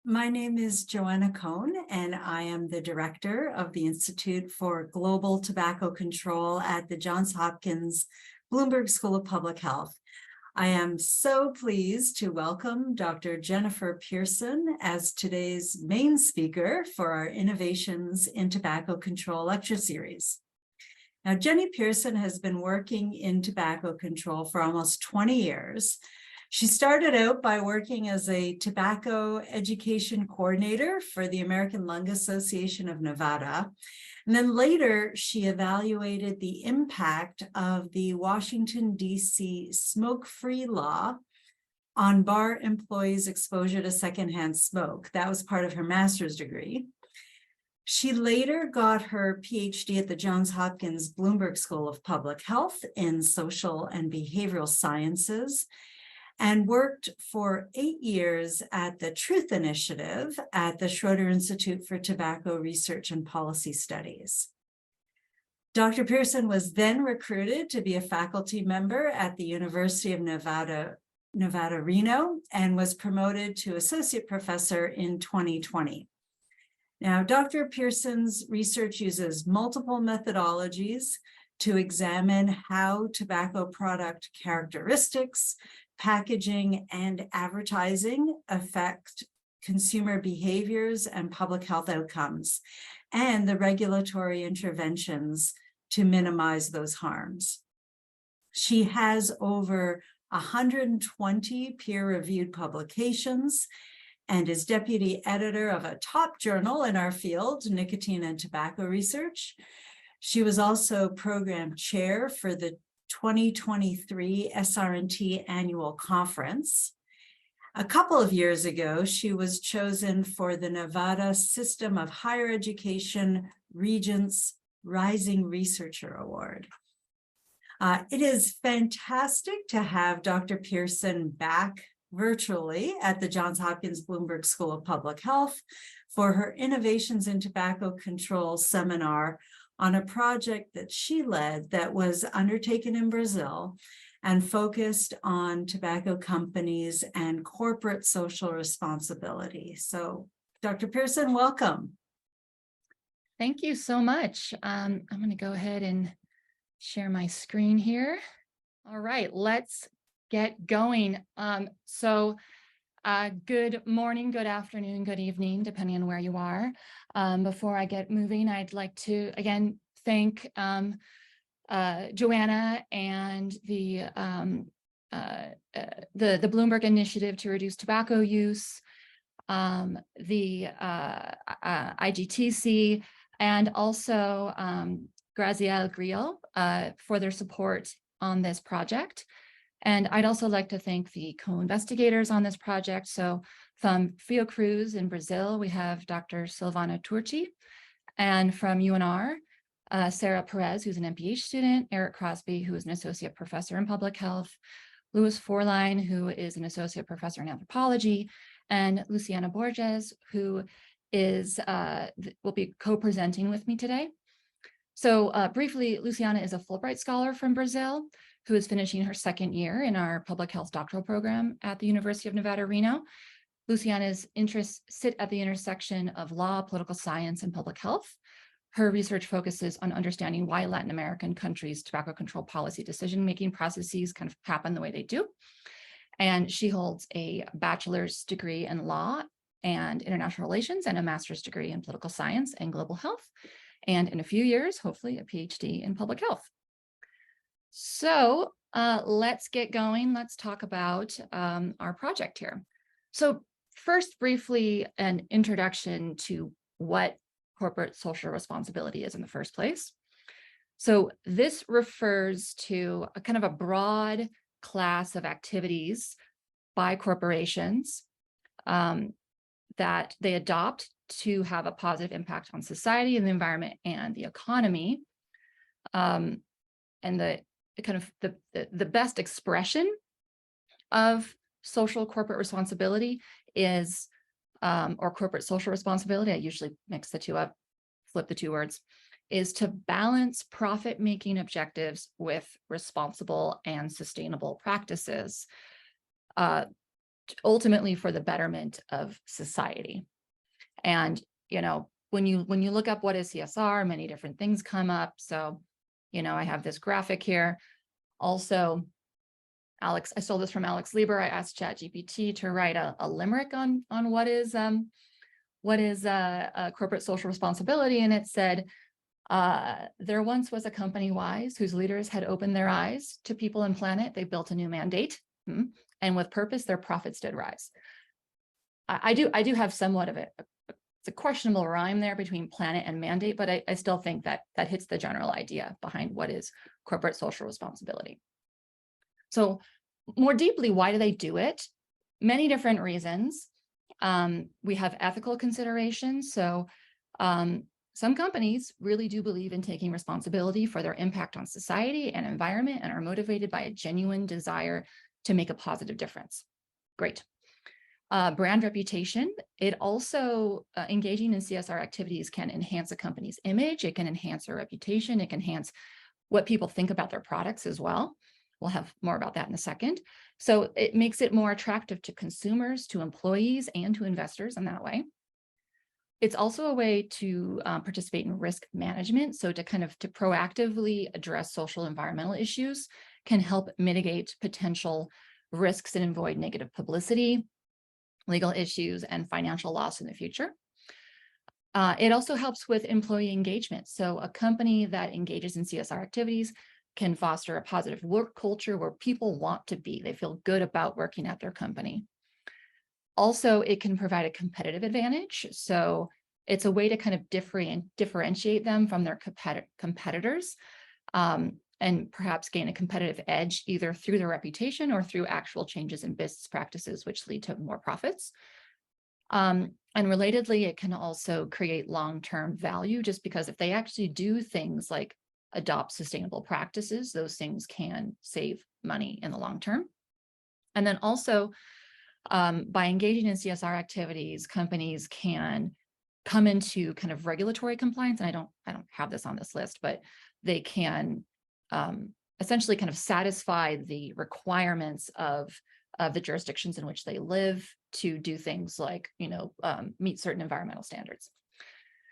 My name is Joanna Cohn, and I am the director of the Institute for Global Tobacco Control at the Johns Hopkins Bloomberg School of Public Health. I am so pleased to welcome Dr. Jennifer Pearson as today's main speaker for our Innovations in Tobacco Control lecture series. Now, Jenny Pearson has been working in tobacco control for almost 20 years. She started out by working as a tobacco education coordinator for the American Lung Association of Nevada. And then later, she evaluated the impact of the Washington, D.C. smoke-free law on bar employees' exposure to secondhand smoke. That was part of her master's degree. She later got her PhD at the Johns Hopkins Bloomberg School of Public Health in social and behavioral sciences, and worked for 8 years at the Truth Initiative at the Schroeder Institute for Tobacco Research and Policy Studies. Dr. Pearson was then recruited to be a faculty member at the University of Nevada, Reno, and was promoted to associate professor in 2020. Now, Dr. Pearson's research uses multiple methodologies to examine how tobacco product characteristics, packaging, and advertising affect consumer behaviors and public health outcomes, and the regulatory interventions to minimize those harms. She has over 120 peer-reviewed publications and is deputy editor of a top journal in our field, Nicotine and Tobacco Research. She was also program chair for the 2023 SR&T Annual Conference. A couple of years ago, she was chosen for the Nevada System of Higher Education Regents Rising Researcher Award. It is fantastic to have Dr. Pearson back virtually at the Johns Hopkins Bloomberg School of Public Health for her Innovations in Tobacco Control seminar on a project that she led that was undertaken in Brazil and focused on tobacco companies and corporate social responsibility. So, Dr. Pearson, welcome. Thank you so much. I'm going to go ahead and share my screen here. All right, let's get going. Good morning, good afternoon, good evening, depending on where you are. Before I get moving, I'd like to again thank Joanna and the Bloomberg Initiative to Reduce Tobacco Use, the IGTC, and also Graziel Grill for their support on this project. And I'd also like to thank the co-investigators on this project. So from Fiocruz in Brazil, we have Dr. Silvana Turci, and from UNR, Sarah Perez, who's an MPH student, Eric Crosby, who is an associate professor in public health, Louis Forline, who is an associate professor in anthropology, and Luciana Borges, who is will be co-presenting with me today. So briefly, Luciana is a Fulbright scholar from Brazil, who is finishing her second year in our public health doctoral program at the University of Nevada, Reno. Luciana's interests sit at the intersection of law, political science, and public health. Her research focuses on understanding why Latin American countries' tobacco control policy decision-making processes kind of happen the way they do. And she holds a bachelor's degree in law and international relations and a master's degree in political science and global health. And in a few years, hopefully a PhD in public health. So let's get going. Let's talk about our project here. So first, briefly, an introduction to what corporate social responsibility is in the first place. So this refers to a kind of a broad class of activities by corporations that they adopt to have a positive impact on society and the environment and the economy. And the best expression of social corporate responsibility is, or corporate social responsibility, I usually mix the two up, flip the two words, is to balance profit-making objectives with responsible and sustainable practices. ultimately for the betterment of society. And, when you look up what is CSR, many different things come up. So, I have this graphic here. Also, I stole this from Alex Lieber. I asked ChatGPT to write a limerick on what is corporate social responsibility. And it said, there once was a company wise whose leaders had opened their eyes to people and planet. They built a new mandate, and with purpose, their profits did rise. I do have somewhat of it's a questionable rhyme there between planet and mandate, but I still think that hits the general idea behind what is corporate social responsibility. So more deeply, why do they do it? Many different reasons. We have ethical considerations. So some companies really do believe in taking responsibility for their impact on society and environment and are motivated by a genuine desire to make a positive difference. Great. Brand reputation. It also, engaging in CSR activities can enhance a company's image. It can enhance their reputation. It can enhance what people think about their products as well. We'll have more about that in a second. So it makes it more attractive to consumers, to employees, and to investors in that way. It's also a way to participate in risk management. So to proactively address social environmental issues can help mitigate potential risks and avoid negative publicity, legal issues, and financial loss in the future. It also helps with employee engagement. So a company that engages in CSR activities can foster a positive work culture where people want to be. They feel good about working at their company. Also, it can provide a competitive advantage. So it's a way to differentiate them from their competitors, and perhaps gain a competitive edge either through their reputation or through actual changes in business practices, which lead to more profits. And relatedly, it can also create long-term value, just because if they actually do things like adopt sustainable practices, those things can save money in the long term. And then also, by engaging in CSR activities, companies can come into regulatory compliance. And I don't have this on this list, but they can essentially satisfy the requirements of the jurisdictions in which they live to do things like, meet certain environmental standards.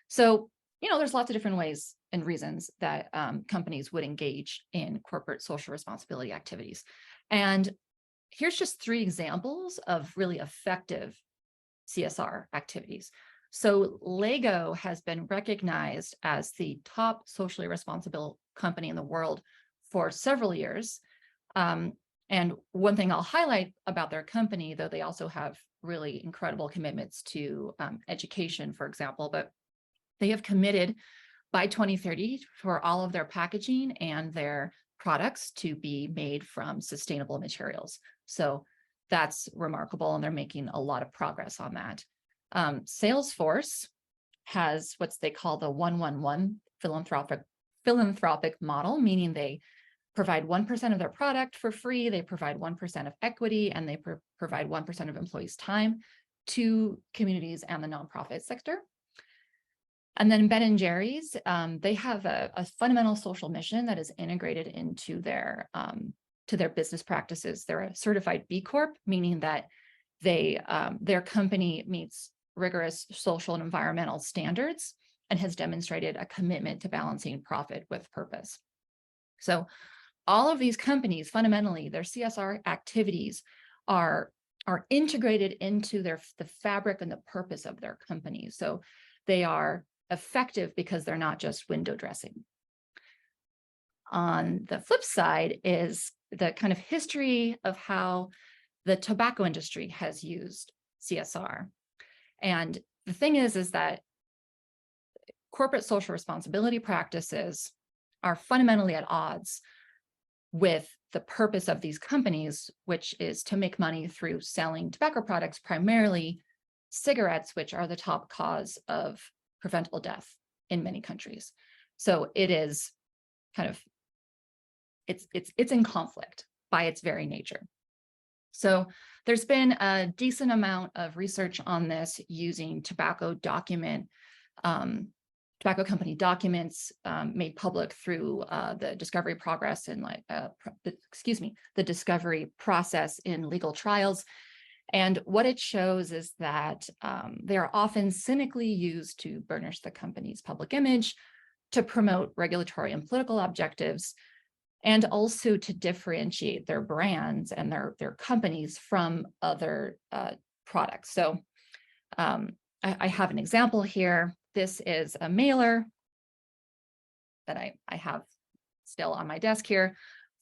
So, there's lots of different ways and reasons that companies would engage in corporate social responsibility activities. And here's just 3 examples of really effective CSR activities. So Lego has been recognized as the top socially responsible company in the world for several years. And one thing I'll highlight about their company, though they also have really incredible commitments to education, for example, but they have committed by 2030 for all of their packaging and their products to be made from sustainable materials. So that's remarkable, and they're making a lot of progress on that. Salesforce has what they call the 1-1-1 philanthropic model, meaning they provide 1% of their product for free, they provide 1% of equity, and they provide 1% of employees' time to communities and the nonprofit sector. And then Ben & Jerry's, they have a fundamental social mission that is integrated into their business practices. They're a certified B Corp, meaning that their company meets rigorous social and environmental standards and has demonstrated a commitment to balancing profit with purpose. So all of these companies, fundamentally, their CSR activities are integrated into the fabric and the purpose of their companies. So they are effective because they're not just window dressing. On the flip side is the history of how the tobacco industry has used CSR. And the thing is that corporate social responsibility practices are fundamentally at odds with the purpose of these companies, which is to make money through selling tobacco products, primarily cigarettes, which are the top cause of preventable death in many countries. So it is it's in conflict by its very nature. So there's been a decent amount of research on this using tobacco company documents made public through the discovery progress and the discovery process in legal trials. And what it shows is that they are often cynically used to burnish the company's public image, to promote regulatory and political objectives, and also to differentiate their brands and their companies from other products. So I have an example here. This is a mailer that I have still on my desk here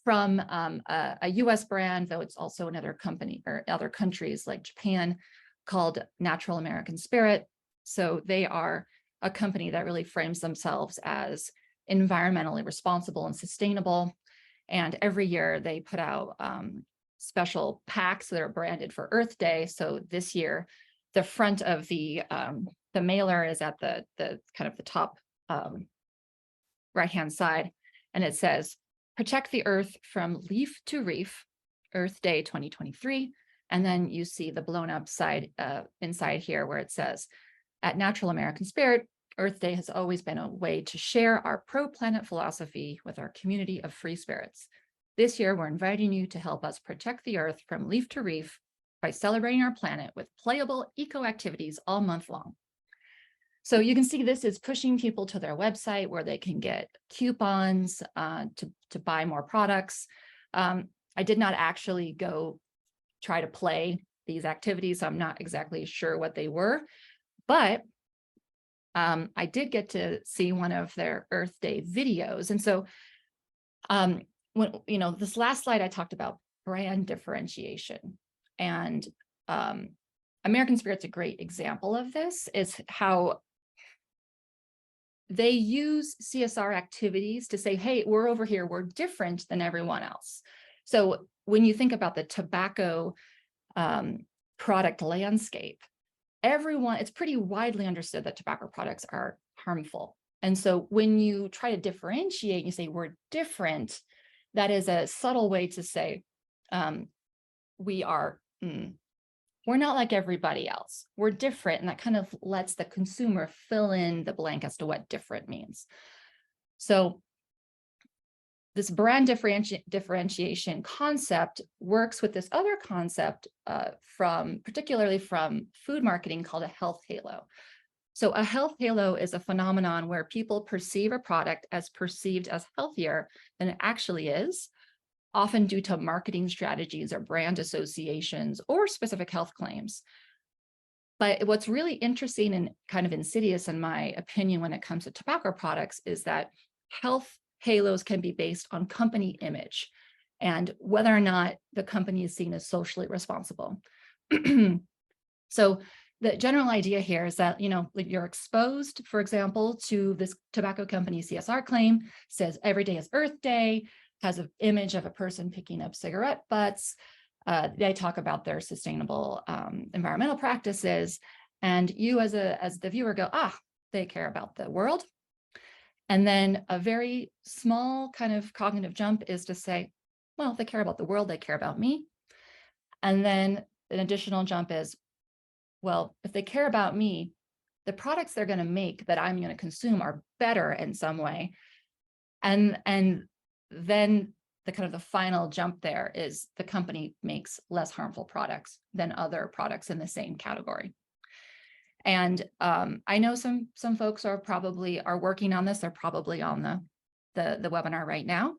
from a US brand, though it's also another company or other countries like Japan, called Natural American Spirit. So they are a company that really frames themselves as environmentally responsible and sustainable. And every year they put out special packs that are branded for Earth Day. So this year, the front of the mailer is at the kind of the top right-hand side, and it says, "Protect the Earth from leaf to reef, Earth Day 2023." And then you see the blown up side inside here where it says, "At Natural American Spirit, Earth Day has always been a way to share our pro-planet philosophy with our community of free spirits. This year, we're inviting you to help us protect the Earth from leaf to reef by celebrating our planet with playable eco activities all month long." So you can see this is pushing people to their website where they can get coupons to buy more products. I did not actually go try to play these activities, so I'm not exactly sure what they were, but I did get to see one of their Earth Day videos. And so when, this last slide, I talked about brand differentiation, and American Spirit's a great example of this, is how they use CSR activities to say, hey, we're over here, we're different than everyone else. So when you think about the tobacco product landscape, it's pretty widely understood that tobacco products are harmful. And so when you try to differentiate, you say we're different, that is a subtle way to say we're not like everybody else. We're different, and that kind of lets the consumer fill in the blank as to what different means. So this brand differentiation concept works with this other concept particularly from food marketing called a health halo. So a health halo is a phenomenon where people perceive a product as perceived as healthier than it actually is, often due to marketing strategies or brand associations or specific health claims. But what's really interesting and kind of insidious, in my opinion, when it comes to tobacco products is that health halos can be based on company image and whether or not the company is seen as socially responsible. So the general idea here is that, you're exposed, for example, to this tobacco company CSR claim, says every day is Earth Day, has an image of a person picking up cigarette butts. They talk about their sustainable environmental practices, and you as the viewer go, they care about the world. And then a very small kind of cognitive jump is to say, well, if they care about the world, they care about me. And then an additional jump is, well, if they care about me, the products they're going to make that I'm going to consume are better in some way. And then the kind of the final jump there is the company makes less harmful products than other products in the same category. And I know some folks are working on this. They're probably on the webinar right now.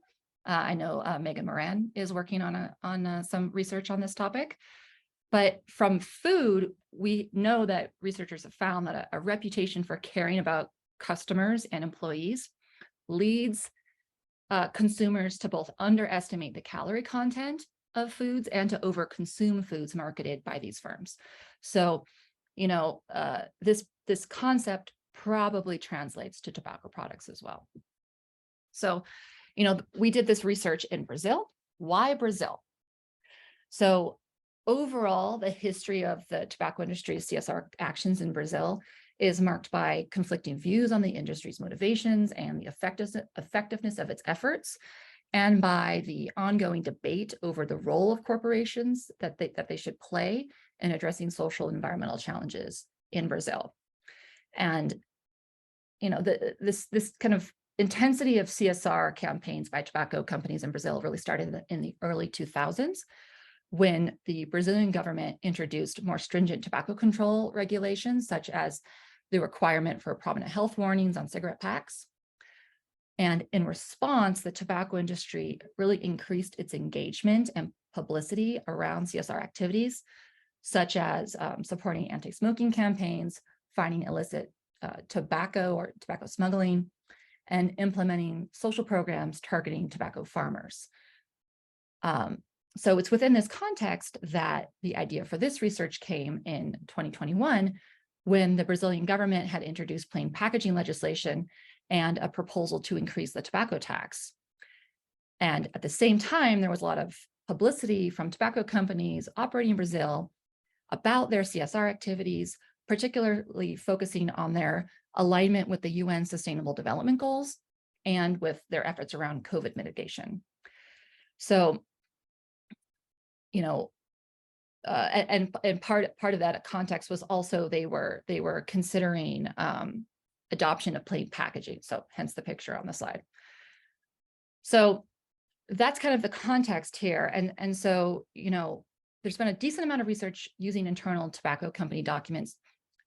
I know Megan Moran is working on some research on this topic. But from food, we know that researchers have found that a reputation for caring about customers and employees leads consumers to both underestimate the calorie content of foods and to overconsume foods marketed by these firms. So, this concept probably translates to tobacco products as well. So, we did this research in Brazil. Why Brazil? So overall, the history of the tobacco industry's CSR actions in Brazil is marked by conflicting views on the industry's motivations and the effectiveness of its efforts, and by the ongoing debate over the role of corporations that they should play in addressing social and environmental challenges in Brazil. And this kind of intensity of CSR campaigns by tobacco companies in Brazil really started in the early 2000s. when the Brazilian government introduced more stringent tobacco control regulations, such as the requirement for prominent health warnings on cigarette packs. And in response, the tobacco industry really increased its engagement and publicity around CSR activities, such as supporting anti-smoking campaigns, fighting illicit tobacco or tobacco smuggling, and implementing social programs targeting tobacco farmers. So it's within this context that the idea for this research came in 2021, when the Brazilian government had introduced plain packaging legislation and a proposal to increase the tobacco tax. And at the same time, there was a lot of publicity from tobacco companies operating in Brazil about their CSR activities, particularly focusing on their alignment with the UN Sustainable Development Goals and with their efforts around COVID mitigation. So, you know, and part of that context was also they were considering adoption of plain packaging. So hence the picture on the slide. So that's kind of the context here. And so, you know, there's been a decent amount of research using internal tobacco company documents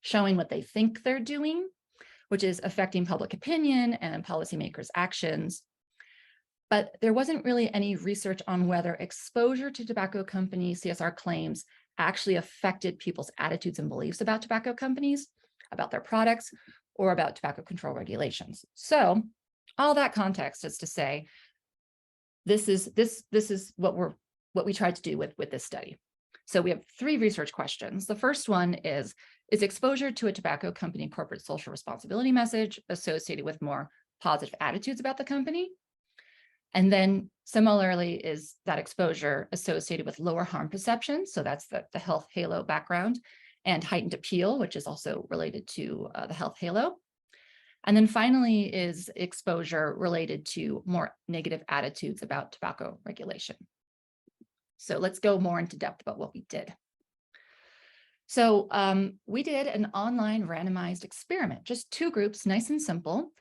showing what they think they're doing, which is affecting public opinion and policymakers' actions. But there wasn't really any research on whether exposure to tobacco company CSR claims actually affected people's attitudes and beliefs about tobacco companies, about their products, or about tobacco control regulations. So all that context is to say, this is what we tried to do with this study. So we have 3 research questions. The first one is exposure to a tobacco company corporate social responsibility message associated with more positive attitudes about the company? And then similarly, is that exposure associated with lower harm perception? So that's the health halo background, and heightened appeal, which is also related to the health halo. And then finally is exposure related to more negative attitudes about tobacco regulation. So let's go more into depth about what we did. So we did an online randomized experiment, just 2 groups, nice and simple.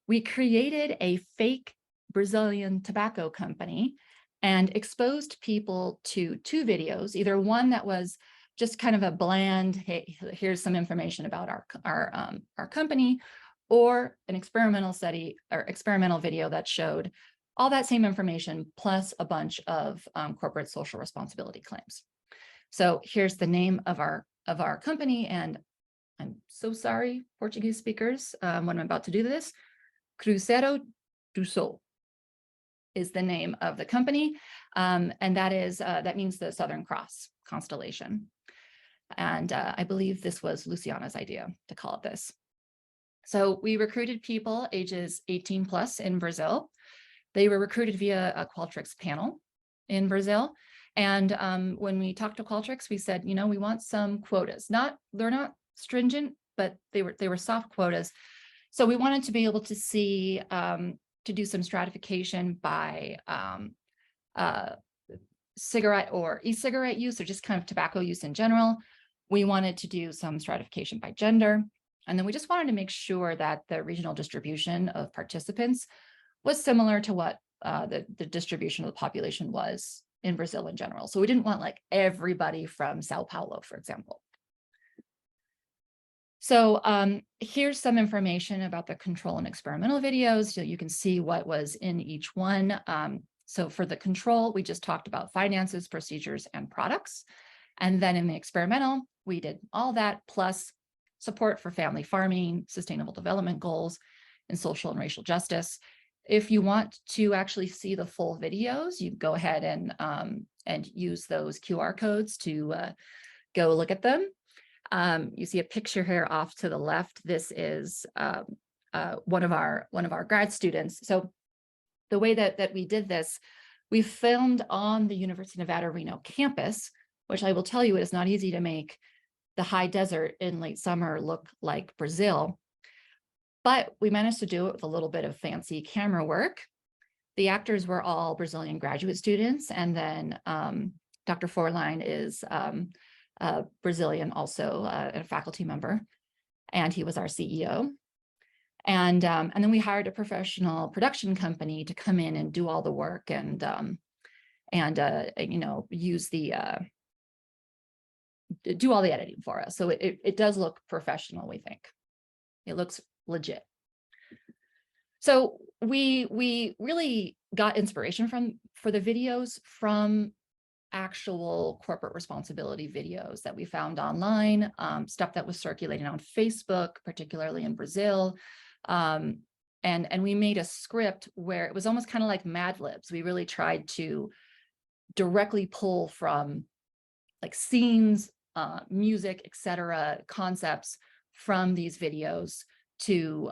We created a fake Brazilian tobacco company and exposed people to 2 videos, either one that was just kind of a bland, hey, here's some information about our company, or an experimental study or experimental video that showed all that same information plus a bunch of corporate social responsibility claims. So here's the name of our company, and I'm so sorry, Portuguese speakers, when I'm about to do this. Cruzeiro do Sol is the name of the company, and that means the Southern Cross constellation. And I believe this was Luciana's idea to call it this. So we recruited people ages 18 plus in Brazil. They were recruited via a Qualtrics panel in Brazil. And when we talked to Qualtrics, we said, you know, we want some quotas. They're not stringent, but they were soft quotas. So we wanted to be able to see, to do some stratification by cigarette or e-cigarette use, or just kind of tobacco use in general. We wanted to do some stratification by gender. And then we just wanted to make sure that the regional distribution of participants was similar to what the distribution of the population was in Brazil in general. So we didn't want like everybody from Sao Paulo, for example. So here's some information about the control and experimental videos. So you can see what was in each one. So for the control, we just talked about finances, procedures, and products. And then in the experimental, we did all that plus support for family farming, sustainable development goals, and social and racial justice. If you want to actually see the full videos, you go ahead and use those QR codes to go look at them. You see a picture here off to the left. This is one of our grad students. So the way that we did this, we filmed on the University of Nevada, Reno campus, which I will tell you, it is not easy to make the high desert in late summer look like Brazil. But we managed to do it with a little bit of fancy camera work. The actors were all Brazilian graduate students. And then Dr. Forline is Brazilian, also a faculty member, and he was our CEO. And then we hired a professional production company to come in and do all the work and and use the do all the editing for us. So it does look professional, we think. It looks legit. So we really got inspiration for the videos from actual corporate responsibility videos that we found online, stuff that was circulating on Facebook, particularly in Brazil. And we made a script where it was almost kind of like Mad Libs. We really tried to directly pull from like scenes, music, etc., concepts from these videos to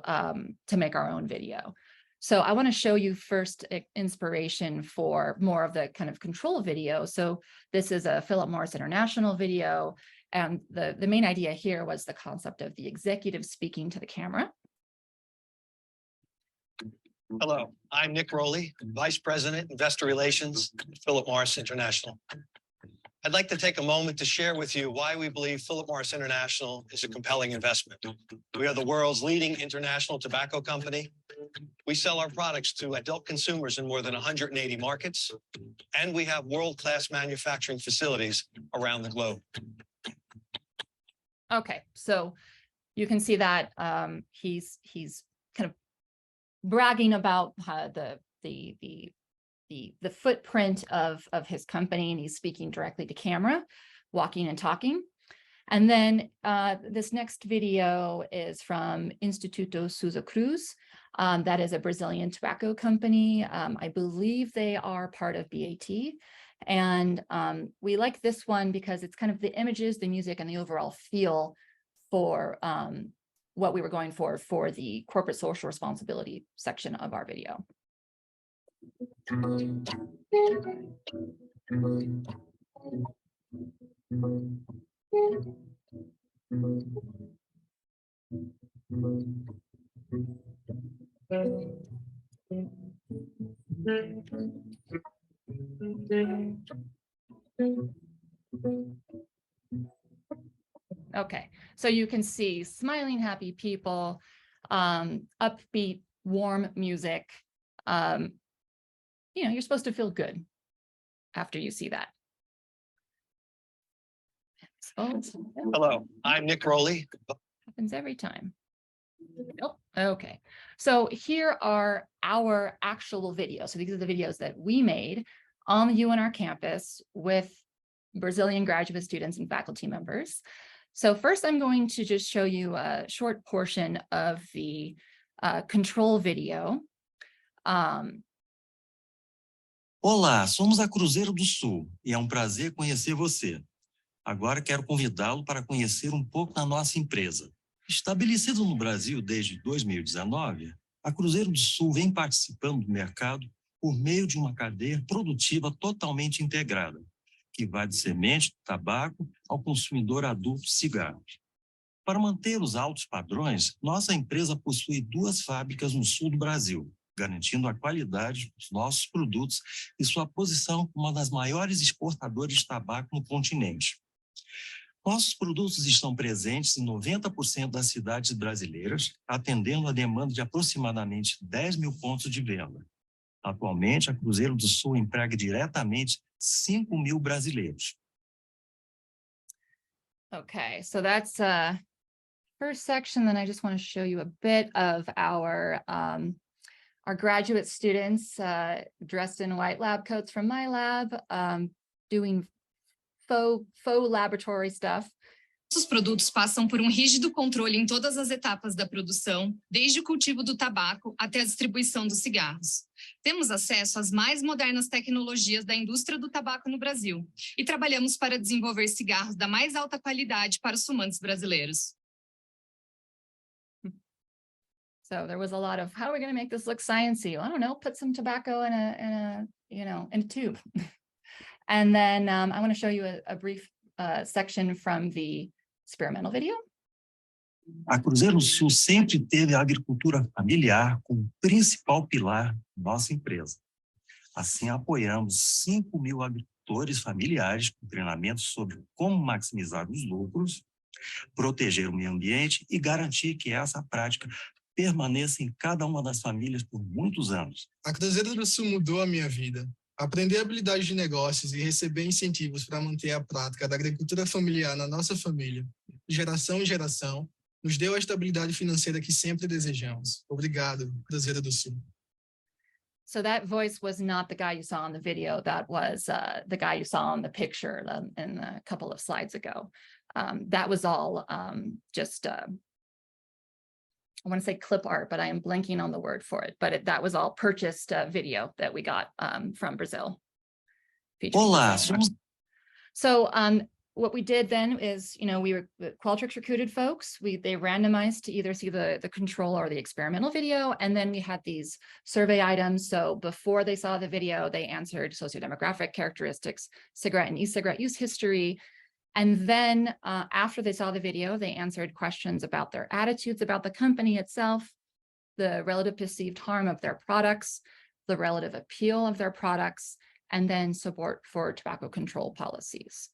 make our own video. So I want to show you first inspiration for more of the kind of control video. So this is a Philip Morris International video. And the main idea here was the concept of the executive speaking to the camera. Hello, I'm Nick Rowley, Vice President, Investor Relations, at Philip Morris International. I'd like to take a moment to share with you why we believe Philip Morris International is a compelling investment. We are the world's leading international tobacco company. We sell our products to adult consumers in more than 180 markets, and we have world-class manufacturing facilities around the globe. Okay, so you can see that he's kind of bragging about the footprint of his company, and he's speaking directly to camera, walking and talking. And then this next video is from Instituto Souza Cruz. That is a Brazilian tobacco company. I believe they are part of BAT. And we like this one because it's kind of the images, the music, and the overall feel for what we were going for the corporate social responsibility section of our video. Okay, so you can see smiling, happy people, upbeat, warm music. You're supposed to feel good after you see that. Hello, I'm Nick Rowley. Happens every time. Nope. Okay, so here are our actual videos. So these are the videos that we made on the UNR campus with Brazilian graduate students and faculty members. So first, I'm going to just show you a short portion of the control video. Olá, somos a Cruzeiro do Sul e é um prazer conhecer você. Agora quero convidá-lo para conhecer um pouco da nossa empresa. Estabelecida no Brasil desde 2019, a Cruzeiro do Sul vem participando do mercado por meio de uma cadeia produtiva totalmente integrada, que vai de semente de tabaco ao consumidor adulto de cigarros. Para manter os altos padrões, nossa empresa possui 2 fábricas no sul do Brasil, garantindo a qualidade dos nossos produtos e sua posição como uma das maiores exportadoras de tabaco no continente. Nossos produtos estão presentes em 90% das cidades brasileiras, atendendo a demanda de aproximadamente 10 mil pontos de venda. Atualmente, a Cruzeiro do Sul emprega diretamente 5 mil brasileiros. Okay, so that's first section. Then I just want to show you a bit of our graduate students dressed in white lab coats from my lab, doing faux laboratory stuff. Nossos produtos passam por rígido controle em todas as etapas da produção, desde o cultivo do tabaco até a distribuição dos cigarros. Temos acesso às mais modernas tecnologias da indústria do tabaco no Brasil e trabalhamos para desenvolver cigarros da mais alta qualidade para os fumantes brasileiros. So there was a lot of, how are we going to make this look sciencey? I don't know, put some tobacco in a tube. And then I want to show you a brief section from the experimental video. A Cruzeiro do Sul sempre teve a agricultura familiar como principal pilar da nossa empresa. Assim, apoiamos 5 mil agricultores familiares com treinamento sobre como maximizar os lucros, proteger o meio ambiente e garantir que essa prática permaneça em cada uma das famílias por muitos anos. A Cruzeiro do Sul mudou a minha vida. Aprender habilidades de negócios e receber incentivos para manter a prática da agricultura familiar na nossa família, de geração em geração, nos deu a estabilidade financeira que sempre desejamos. Obrigado, Cruzeiro do Sul. So that voice was not the guy you saw in the video. That was the guy you saw in the picture in a couple of slides ago. That was all just, I want to say clip art, but I am blanking on the word for it. But that was all purchased video that we got from Brazil. Olá, somos... So what we did then is, Qualtrics recruited folks. They randomized to either see the control or the experimental video. And then we had these survey items. So before they saw the video, they answered sociodemographic characteristics, cigarette and e-cigarette use history. And then after they saw the video, they answered questions about their attitudes about the company itself, the relative perceived harm of their products, the relative appeal of their products, and then support for tobacco control policies.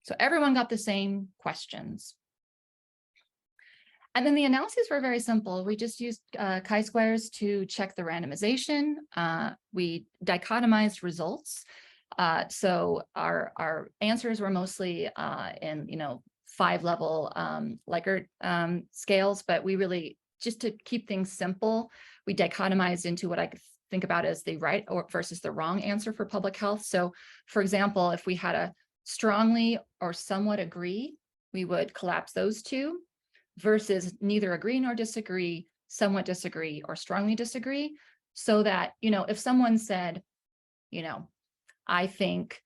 So everyone got the same questions. And then the analyses were very simple. We just used chi-squares to check the randomization. We dichotomized results. So our answers were mostly in 5-level Likert scales, but we really, just to keep things simple, we dichotomized into what I could think about as the right or versus the wrong answer for public health. So for example, if we had a strongly or somewhat agree, we would collapse those two versus neither agree nor disagree, somewhat disagree, or strongly disagree. So that, if someone said, I think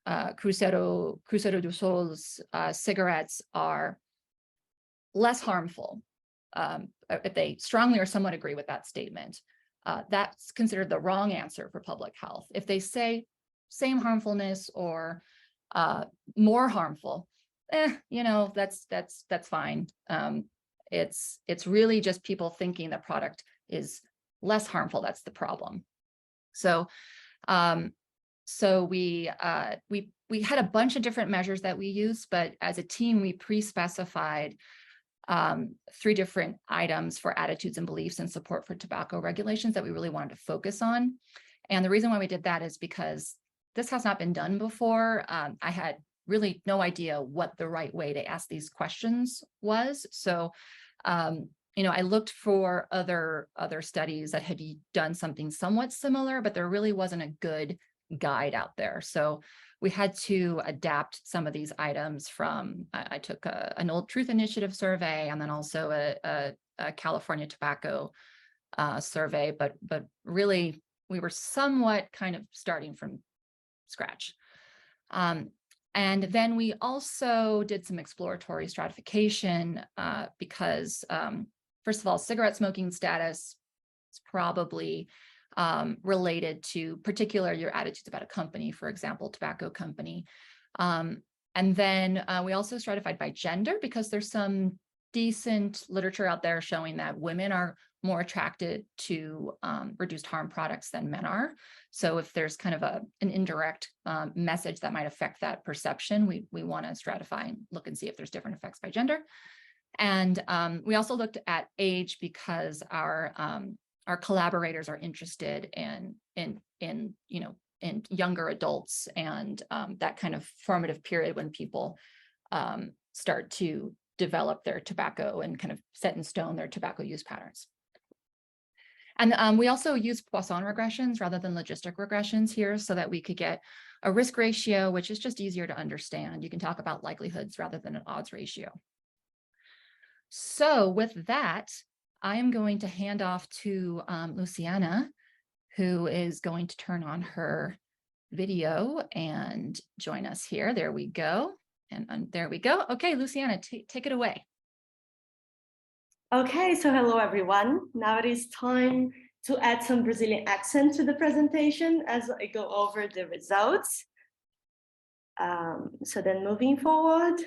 Cruzeiro do Sol's cigarettes are less harmful, if they strongly or somewhat agree with that statement, that's considered the wrong answer for public health. If they say same harmfulness or more harmful, that's fine. It's really just people thinking the product is less harmful. That's the problem. So we had a bunch of different measures that we used, but as a team, we pre-specified 3 different items for attitudes and beliefs and support for tobacco regulations that we really wanted to focus on. And the reason why we did that is because this has not been done before. I had really no idea what the right way to ask these questions was. So, I looked for other studies that had done something somewhat similar, but there really wasn't a good guide out there. So we had to adapt some of these items from, I took an old Truth Initiative survey and then also a California tobacco survey, but really we were somewhat kind of starting from scratch. And then we also did some exploratory stratification because first of all, cigarette smoking status is probably related to your attitudes about a company, for example, tobacco company. And then we also stratified by gender because there's some decent literature out there showing that women are more attracted to reduced harm products than men are. So if there's kind of an indirect message that might affect that perception, we want to stratify and look and see if there's different effects by gender. And we also looked at age because our collaborators are interested in younger adults and that kind of formative period when people start to develop their tobacco and kind of set in stone their tobacco use patterns. And we also use Poisson regressions rather than logistic regressions here so that we could get a risk ratio, which is just easier to understand. You can talk about likelihoods rather than an odds ratio. So with that, I am going to hand off to Luciana, who is going to turn on her video and join us here. There we go. And there we go. Okay, Luciana, take it away. Okay, so hello everyone. Now it is time to add some Brazilian accent to the presentation as I go over the results. So then moving forward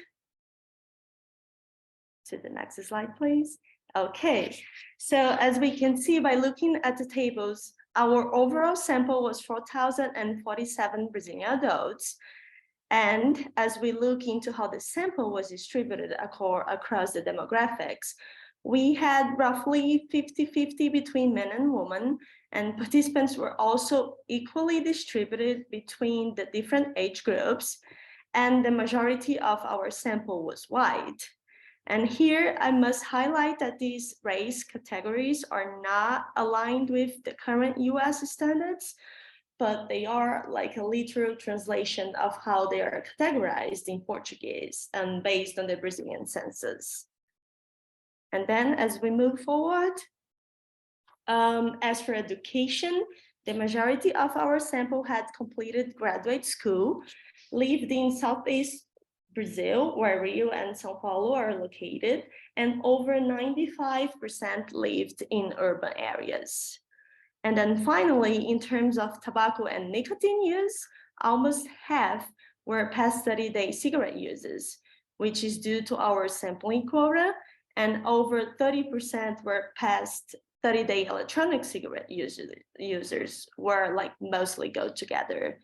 to the next slide, please. Okay, so as we can see by looking at the tables, our overall sample was 4,047 Brazilian adults. And as we look into how the sample was distributed across the demographics, We had roughly 50-50 between men and women, and participants were also equally distributed between the different age groups, and the majority of our sample was white. And here I must highlight that these race categories are not aligned with the current US standards, but they are like a literal translation of how they are categorized in Portuguese and based on the Brazilian census. And then as we move forward, as for education, the majority of our sample had completed graduate school, lived in Southeast Brazil, where Rio and São Paulo are located, and over 95% lived in urban areas. And then finally, in terms of tobacco and nicotine use, almost half were past 30-day cigarette users, which is due to our sampling quota, and over 30% were past 30-day electronic cigarette users, where like mostly go together.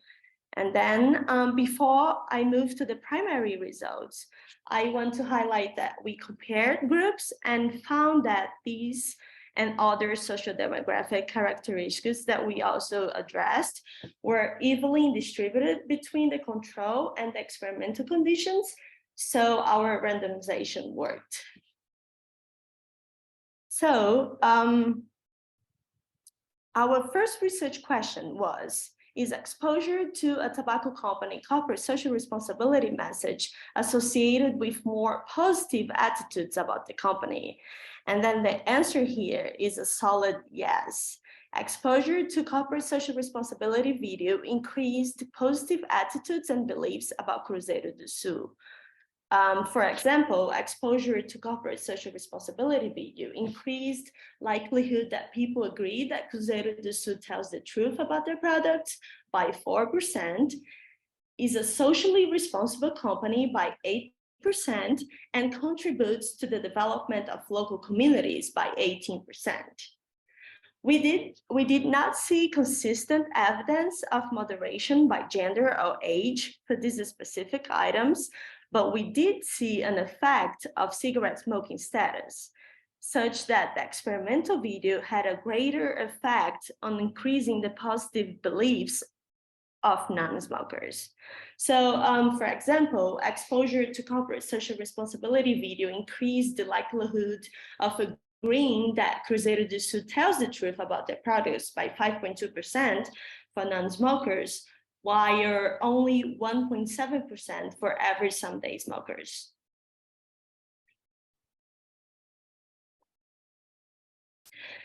And then before I move to the primary results, I want to highlight that we compared groups and found that these and other social demographic characteristics that we also addressed were evenly distributed between the control and the experimental conditions. So our randomization worked. So our first research question was, is exposure to a tobacco company corporate social responsibility message associated with more positive attitudes about the company? And then the answer here is a solid yes. Exposure to corporate social responsibility video increased positive attitudes and beliefs about Cruzeiro do Sul. For example, exposure to corporate social responsibility video increased likelihood that people agree that Cruzeiro do Sul tells the truth about their products by 4%, is a socially responsible company by 8%, and contributes to the development of local communities by 18%. We did not see consistent evidence of moderation by gender or age for these specific items, but we did see an effect of cigarette smoking status, such that the experimental video had a greater effect on increasing the positive beliefs of non-smokers. So, for example, exposure to corporate social responsibility video increased the likelihood of agreeing that Cruzeiro do Sul tells the truth about their products by 5.2% for non-smokers, while only 1.7% for average someday smokers.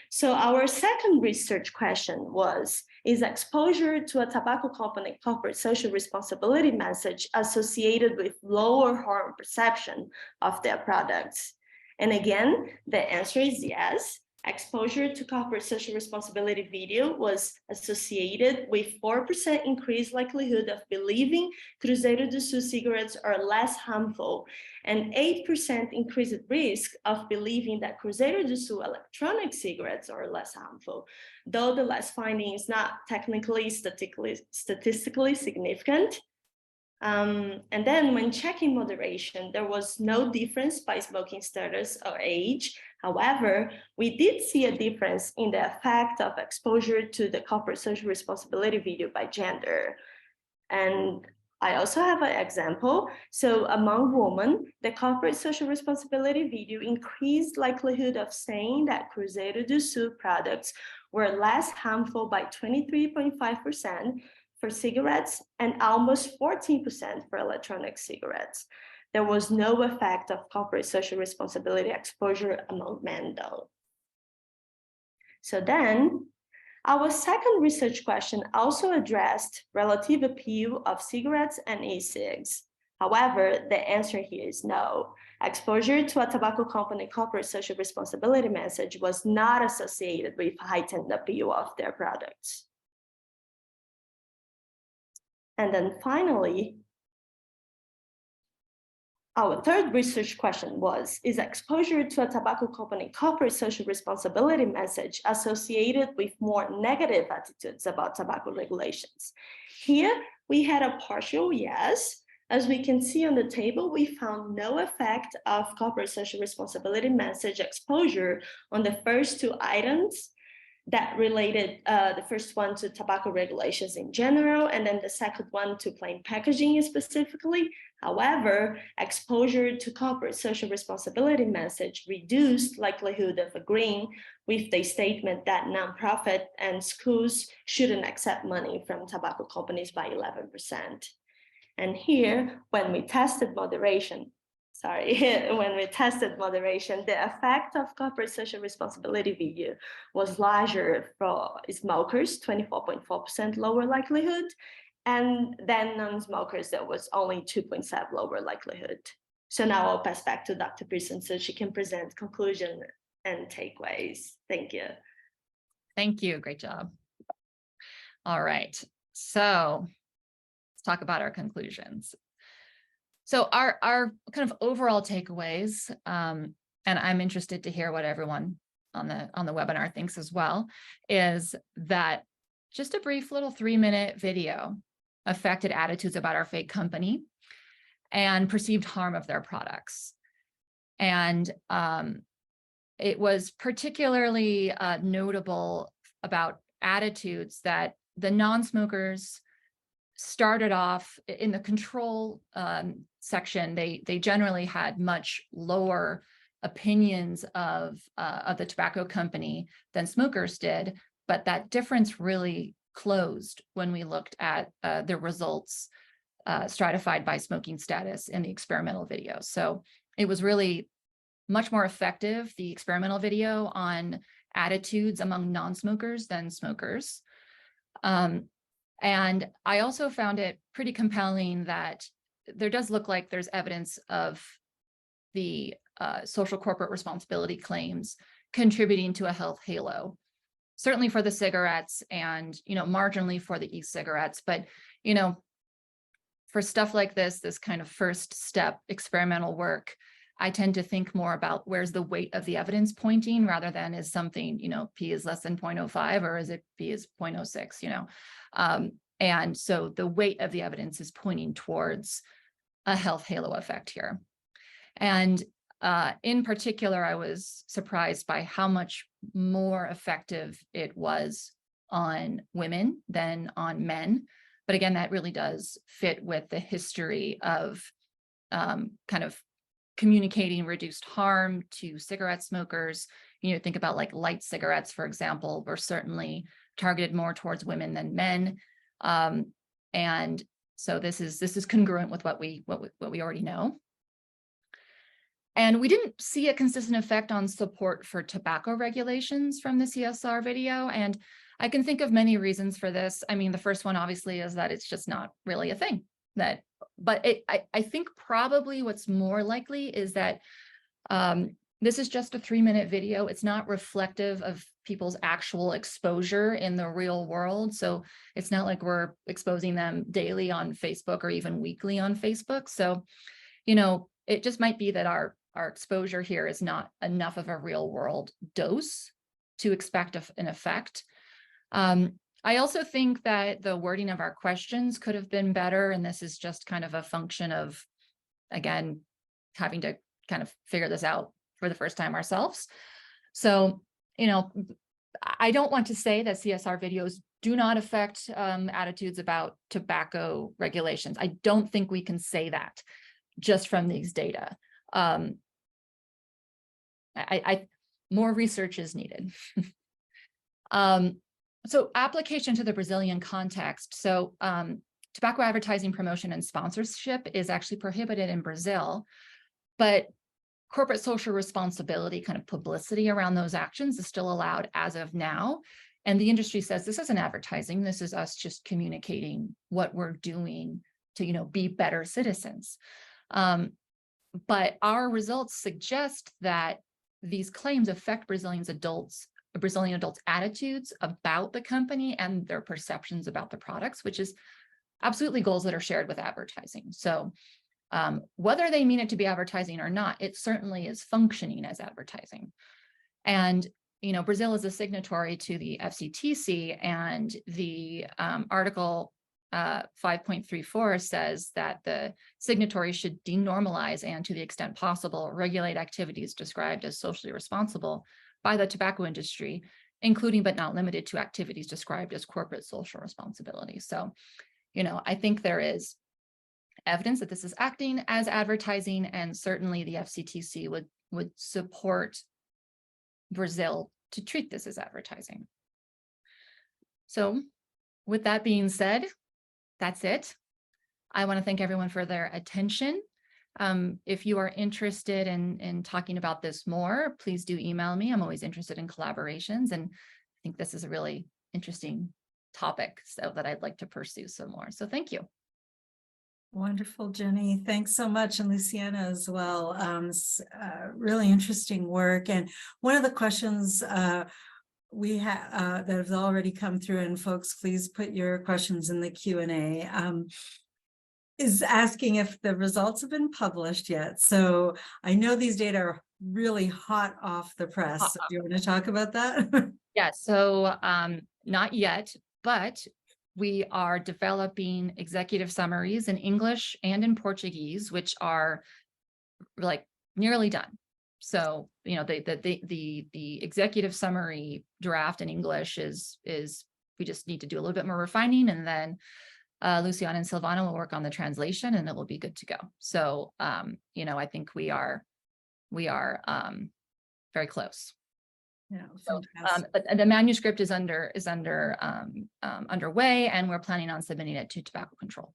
So our second research question was, is exposure to a tobacco company corporate social responsibility message associated with lower harm perception of their products? And again, the answer is yes. Exposure to corporate social responsibility video was associated with 4% increased likelihood of believing Cruzeiro do Sul cigarettes are less harmful, and 8% increased risk of believing that Cruzeiro do Sul electronic cigarettes are less harmful, though the last finding is not technically statistically significant. And then when checking moderation, there was no difference by smoking status or age. However, we did see a difference in the effect of exposure to the corporate social responsibility video by gender. And I also have an example. So among women, the corporate social responsibility video increased likelihood of saying that Cruzeiro do Sul products were less harmful by 23.5%, for cigarettes and almost 14% for electronic cigarettes. There was no effect of corporate social responsibility exposure among men though. So then, our second research question also addressed relative appeal of cigarettes and e-cigs. However, the answer here is no. Exposure to a tobacco company corporate social responsibility message was not associated with heightened appeal of their products. And then finally, our third research question was, is exposure to a tobacco company corporate social responsibility message associated with more negative attitudes about tobacco regulations? Here, we had a partial yes. As we can see on the table, we found no effect of corporate social responsibility message exposure on the first two items that related, the first one to tobacco regulations in general, and then the second one to plain packaging specifically. However, exposure to corporate social responsibility message reduced likelihood of agreeing with the statement that nonprofit and schools shouldn't accept money from tobacco companies by 11%. And here, when we tested moderation, the effect of corporate social responsibility video was larger for smokers, 24.4% lower likelihood, and then non-smokers, there was only 2.7 lower likelihood. So now I'll pass back to Dr. Pearson so she can present conclusion and takeaways. Thank you. Thank you. Great job. All right. So talk about our conclusions. So our kind of overall takeaways, and I'm interested to hear what everyone on the webinar thinks as well, is that just a brief little 3-minute video affected attitudes about our fake company and perceived harm of their products. And it was particularly notable about attitudes that the non-smokers started off in the control section. They generally had much lower opinions of the tobacco company than smokers did, but that difference really closed when we looked at the results stratified by smoking status in the experimental video. So it was really much more effective, the experimental video, on attitudes among non-smokers than smokers. And I also found it pretty compelling that there does look like there's evidence of the social corporate responsibility claims contributing to a health halo, certainly for the cigarettes and, marginally for the e-cigarettes. But, for stuff like this kind of first step experimental work, I tend to think more about where's the weight of the evidence pointing rather than is something, P is less than 0.05 or is it P is 0.06, and so the weight of the evidence is pointing towards a health halo effect here. And in particular, I was surprised by how much more effective it was on women than on men. But again, that really does fit with the history of kind of communicating reduced harm to cigarette smokers. Think about like light cigarettes, for example, were certainly targeted more towards women than men. And so this is congruent with what we already know. And we didn't see a consistent effect on support for tobacco regulations from the CSR video. And I can think of many reasons for this. I mean, the first one obviously is that it's just not really a thing. I think probably what's more likely is that this is just a 3-minute video. It's not reflective of people's actual exposure in the real world. So it's not like we're exposing them daily on Facebook or even weekly on Facebook. So, it just might be that our exposure here is not enough of a real world dose to expect an effect. I also think that the wording of our questions could have been better. And this is just kind of a function of, again, having to kind of figure this out for the first time ourselves. So, I don't want to say that CSR videos do not affect attitudes about tobacco regulations. I don't think we can say that just from these data. More research is needed. So application to the Brazilian context. So tobacco advertising, promotion, and sponsorship is actually prohibited in Brazil, but corporate social responsibility, kind of publicity around those actions, is still allowed as of now. And the industry says this isn't advertising, this is us just communicating what we're doing to, be better citizens. But our results suggest that these claims affect Brazilian adults' attitudes about the company and their perceptions about the products, which is absolutely goals that are shared with advertising. So whether they mean it to be advertising or not, it certainly is functioning as advertising. And, Brazil is a signatory to the FCTC, and the article 5.34 says that the signatories should denormalize and, to the extent possible, regulate activities described as socially responsible by the tobacco industry, including but not limited to activities described as corporate social responsibility. So, I think there is evidence that this is acting as advertising, and certainly the FCTC would support Brazil to treat this as advertising. So with that being said, that's it. I want to thank everyone for their attention. If you are interested in talking about this more, please do email me. I'm always interested in collaborations, and I think this is a really interesting topic so that I'd like to pursue some more. So thank you. Wonderful, Jenny. Thanks so much. And Luciana as well. Really interesting work. And one of the questions we have that has already come through, and folks, please put your questions in the Q&A, is asking if the results have been published yet. So I know these data are really hot off the press. So do you want to talk about that? Yeah, so not yet, but we are developing executive summaries in English and in Portuguese, which are like nearly done. So, the executive summary draft in English is we just need to do a little bit more refining, and then Luciana and Silvana will work on the translation, and it will be good to go. So, I think we are very close. Yeah, So, fantastic. but the manuscript is underway, and we're planning on submitting it to tobacco control.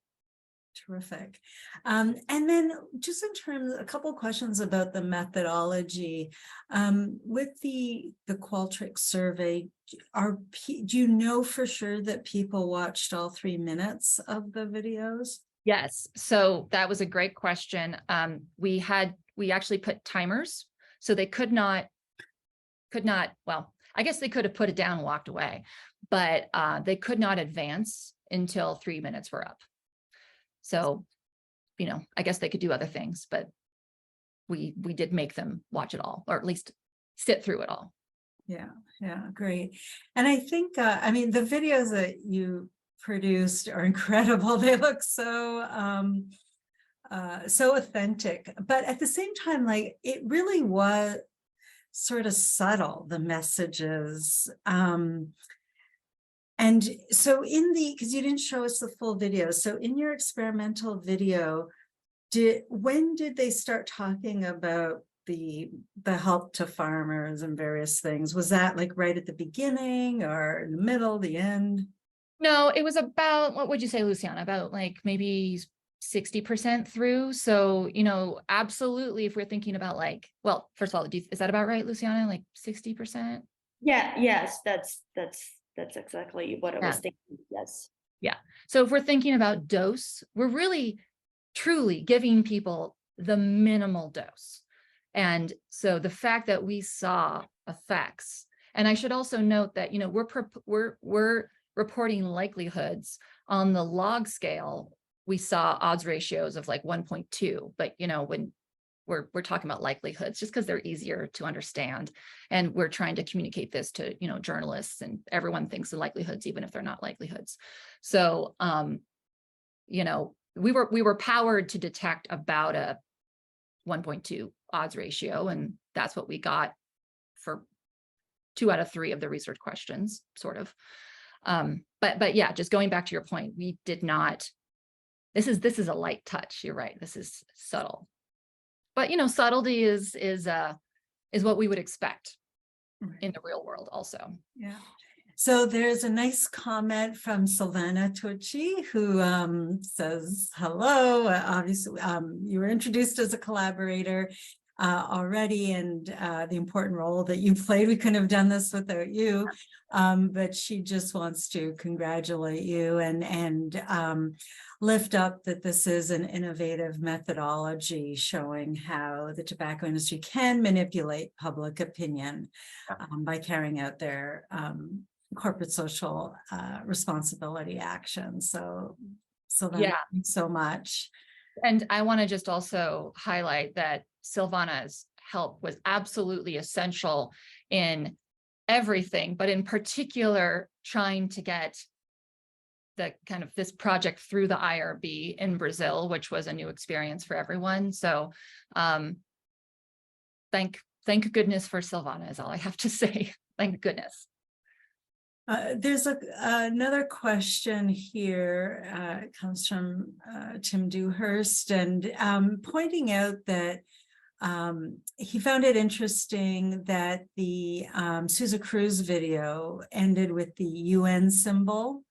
Terrific. And then just in terms, a couple of questions about the methodology. With the Qualtrics survey, do you know for sure that people watched all 3 minutes of the videos? Yes, so that was a great question. We actually put timers, so they could not, well, I guess they could have put it down and walked away, but they could not advance until 3 minutes were up. So, I guess they could do other things, but we did make them watch it all, or at least sit through it all. Yeah, great. And I think, the videos that you produced are incredible. They look so authentic, but at the same time, like, it really was sort of subtle, the messages. And so because you didn't show us the full video, so in your experimental video, when did they start talking about the help to farmers and various things? Was that like right at the beginning or in the middle, the end? No, it was about, what would you say, Luciana, about like maybe 60% through. So, absolutely, if we're thinking about like, well, first of all, is that about right, Luciana? Like 60%? Yeah, yes, that's exactly what I was thinking. Yes. Yeah. So if we're thinking about dose, we're really truly giving people the minimal dose. And so the fact that we saw effects, and I should also note that, we're reporting likelihoods on the log scale. We saw odds ratios of like 1.2, but when we're talking about likelihoods, just because they're easier to understand, and we're trying to communicate this to journalists, and everyone thinks of likelihoods even if they're not likelihoods. So we were powered to detect about a 1.2 odds ratio, and that's what we got for 2 out of 3 of the research questions, sort of. But yeah, just going back to your point, we did not. This is a light touch. You're right. This is subtle. But subtlety is what we would expect in the real world also. Yeah. So there's a nice comment from Silvana Tucci, who says, hello, obviously you were introduced as a collaborator already, and the important role that you played. We couldn't have done this without you, but she just wants to congratulate you and lift up that this is an innovative methodology showing how the tobacco industry can manipulate public opinion by carrying out their corporate social responsibility actions. So yeah, thanks so much. And I want to just also highlight that Silvana's help was absolutely essential in everything, but in particular, trying to get kind of this project through the IRB in Brazil, which was a new experience for everyone. So thank goodness for Silvana is all I have to say. Thank goodness. There's another question here. It comes from Tim Dewhurst, and pointing out that he found it interesting that the Sousa Cruz video ended with the UN symbol.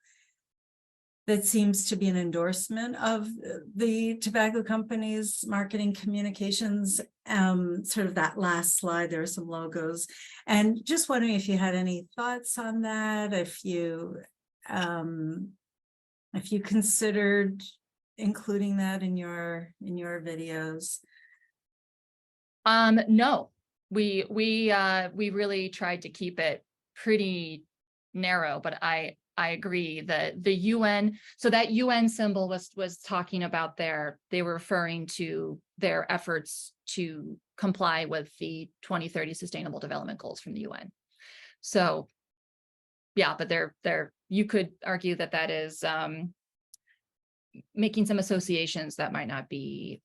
That seems to be an endorsement of the tobacco company's marketing communications. Sort of that last slide, there are some logos, and just wondering if you had any thoughts on that, if you considered including that in your videos. No, we really tried to keep it pretty narrow, but I agree that the UN, so that UN symbol was talking about they were referring to their efforts to comply with the 2030 Sustainable Development Goals from the UN. So yeah, but you could argue that is making some associations that might not be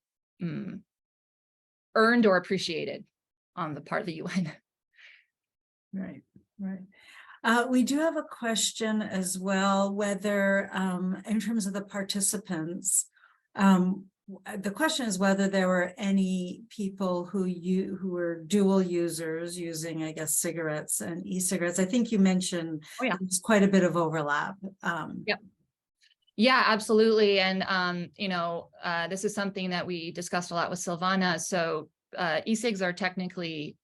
earned or appreciated on the part of the UN. Right. We do have a question as well, whether in terms of the participants, the question is whether there were any people who were dual users using, I guess, cigarettes and e-cigarettes. I think you mentioned there's quite a bit of overlap. Yep. Yeah, absolutely. And, this is something that we discussed a lot with Silvana. So e-cigs are technically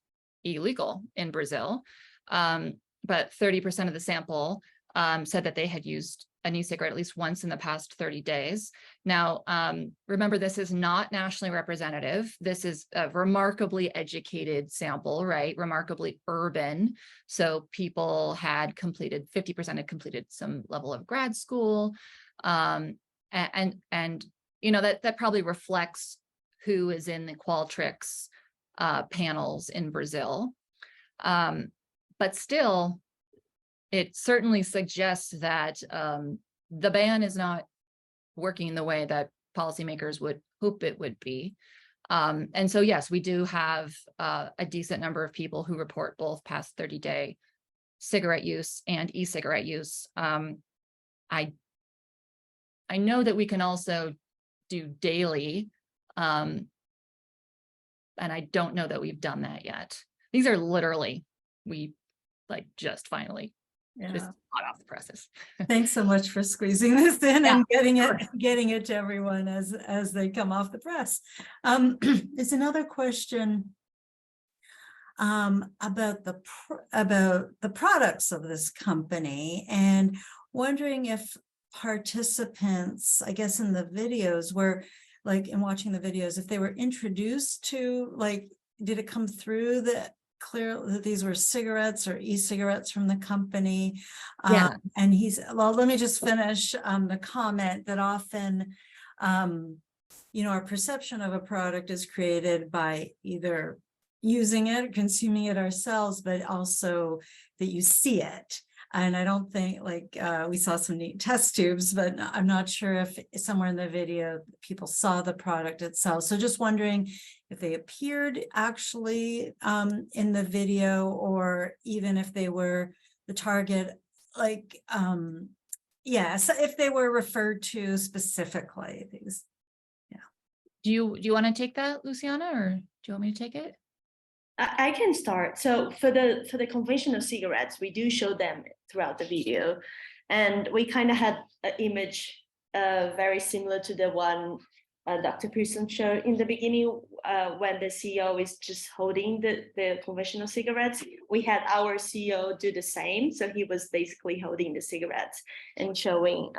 illegal in Brazil. But 30% of the sample said that they had used an e-cigarette at least once in the past 30 days. Now, remember, this is not nationally representative. This is a remarkably educated sample, right? Remarkably urban. So people had completed, 50% had completed some level of grad school. And that probably reflects who is in the Qualtrics panels in Brazil. But still, it certainly suggests that the ban is not working the way that policymakers would hope it would be. And so, yes, we do have a decent number of people who report both past 30-day cigarette use and e-cigarette use. I know that we can also do daily, and I don't know that we've done that yet. These are literally, just finally just hot off the presses. Thanks so much for squeezing this in and getting it to everyone as they come off the press. There's another question about the products of this company, and wondering if participants, I guess, in the videos were in watching the videos, if they were introduced to, did it come through that clear that these were cigarettes or e-cigarettes from the company? And let me just finish the comment that often, our perception of a product is created by either using it, consuming it ourselves, but also that you see it. And I don't think we saw some neat test tubes, but I'm not sure if somewhere in the video people saw the product itself. So just wondering if they appeared actually in the video, or even if they were the target, so if they were referred to specifically. Do you want to take that, Luciana, or do you want me to take it? I can start. So for the conventional cigarettes, we do show them throughout the video, and we kind of had an image very similar to the one Dr. Pearson showed in the beginning when the CEO is just holding the conventional cigarettes. We had our CEO do the same, so he was basically holding the cigarettes and showing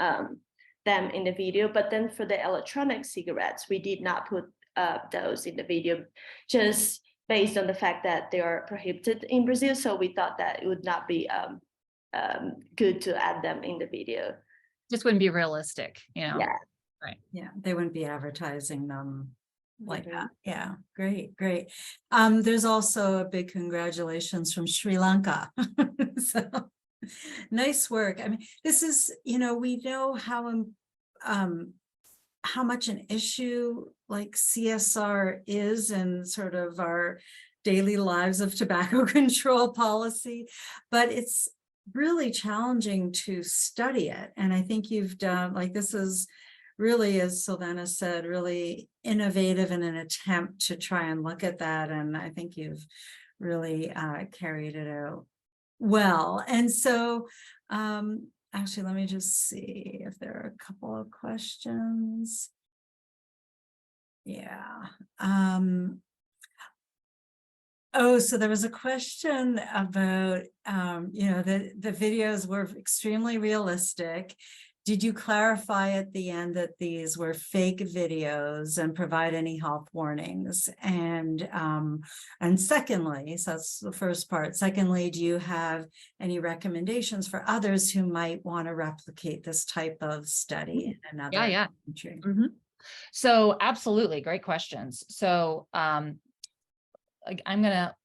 them in the video. But then for the electronic cigarettes, we did not put those in the video, just based on the fact that they are prohibited in Brazil. So we thought that it would not be good to add them in the video. Just wouldn't be realistic, Yeah. Right. Yeah, they wouldn't be advertising them like that. Yeah, great. There's also a big congratulations from Sri Lanka. So Nice work. I mean, this is, you know, we know how much an issue like CSR is in sort of our daily lives of tobacco control policy, but it's really challenging to study it. And I think you've done, like, this is really, as Sylvana said, really innovative in an attempt to try and look at that. And I think you've really carried it out well. And so, actually, let me just see if there are a couple of questions. Yeah. Oh, so there was a question about, you know, the videos were extremely realistic. Did you clarify at the end that these were fake videos and provide any health warnings? And secondly, so that's the first part. Secondly, do you have any recommendations for others who might want to replicate this type of study in another country? So absolutely, great questions. So I'm gonna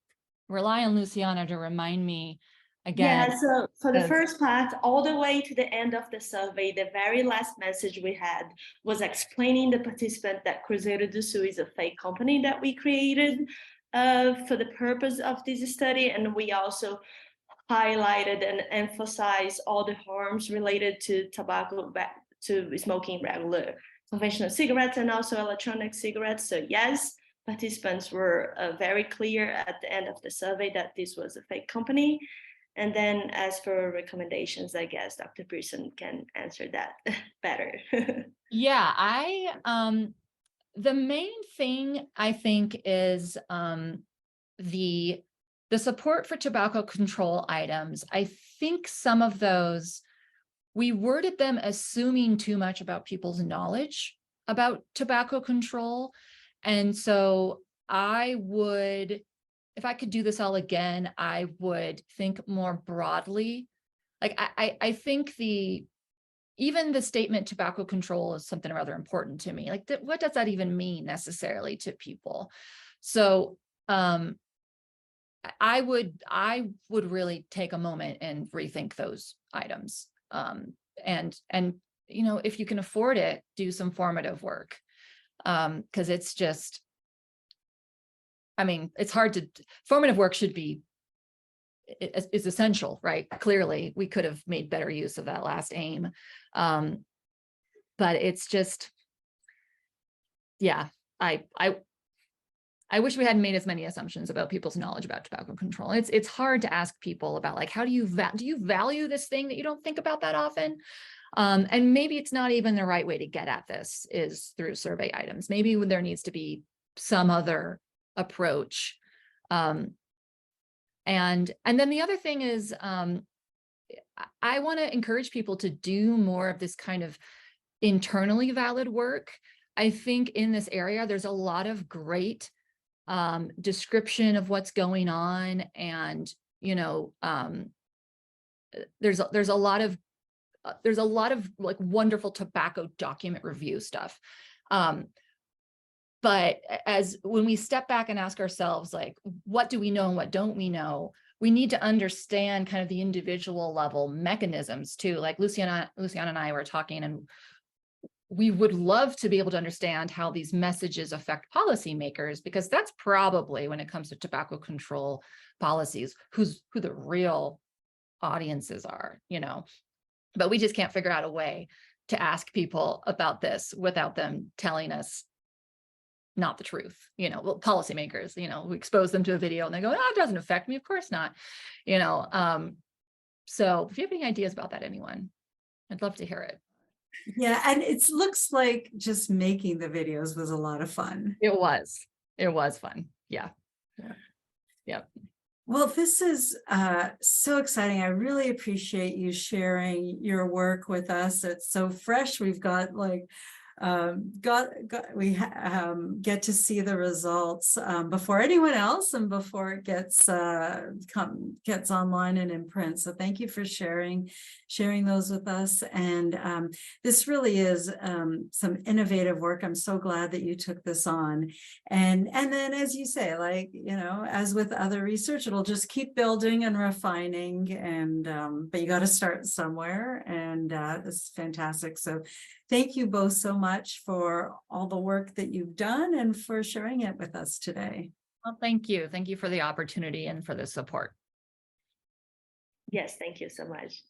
rely on Luciana to remind me again. Yeah, so for the the- first part, all the way to the end of the survey, the very last message we had was explaining the participant that Cruzeiro do Sul is a fake company that we created for the purpose of this study. And we also highlighted and emphasized all the harms related to tobacco, to smoking regular conventional cigarettes and also electronic cigarettes. So yes, participants were very clear at the end of the survey that this was a fake company. And then as for recommendations, I guess Dr. Pearson can answer that better. Yeah, the main thing I think is the support for tobacco control items. I think some of those, we worded them assuming too much about people's knowledge about tobacco control. And so I would, if I could do this all again, I would think more broadly. Like I think even the statement tobacco control is something rather important to me. Like what does that even mean necessarily to people? So I would really take a moment and rethink those items. And you know, if you can afford it, do some formative work. Because it's just, I mean, it's hard to, formative work should be, is essential, right? Clearly, we could have made better use of that last aim. But it's just, yeah, I wish we hadn't made as many assumptions about people's knowledge about tobacco control. It's hard to ask people about, like, how do you value this thing that you don't think about that often? And maybe it's not even the right way to get at this is through survey items. Maybe there needs to be some other approach. And then the other thing is, I want to encourage people to do more of this kind of internally valid work. I think in this area, there's a lot of great description of what's going on, and you know, there's a lot of like wonderful tobacco document review stuff. But when we step back and ask ourselves, like, what do we know and what don't we know? We need to understand kind of the individual level mechanisms too. Like Luciana and I were talking, and we would love to be able to understand how these messages affect policymakers, because that's probably, when it comes to tobacco control policies, who the real audiences are, you know. But we just can't figure out a way to ask people about this without them telling us not the truth. You know, well, policymakers, you know, we expose them to a video and they go, oh, it doesn't affect me. Of course not. You know, so if you have any ideas about that, anyone, I'd love to hear it. Yeah, and it looks like just making the videos was a lot of fun. It was fun. Yeah. Well, this is so exciting. I really appreciate you sharing your work with us. It's so fresh. We've got like get to see the results before anyone else and before it gets online and in print. So thank you for sharing those with us. And this really is some innovative work. I'm so glad that you took this on. And then, as you say, like, you know, as with other research, it'll just keep building and refining. And but you got to start somewhere. And this is fantastic. So thank you both so much for all the work that you've done and for sharing it with us today. Well, thank you. Thank you for the opportunity and for the support. Yes, thank you so much.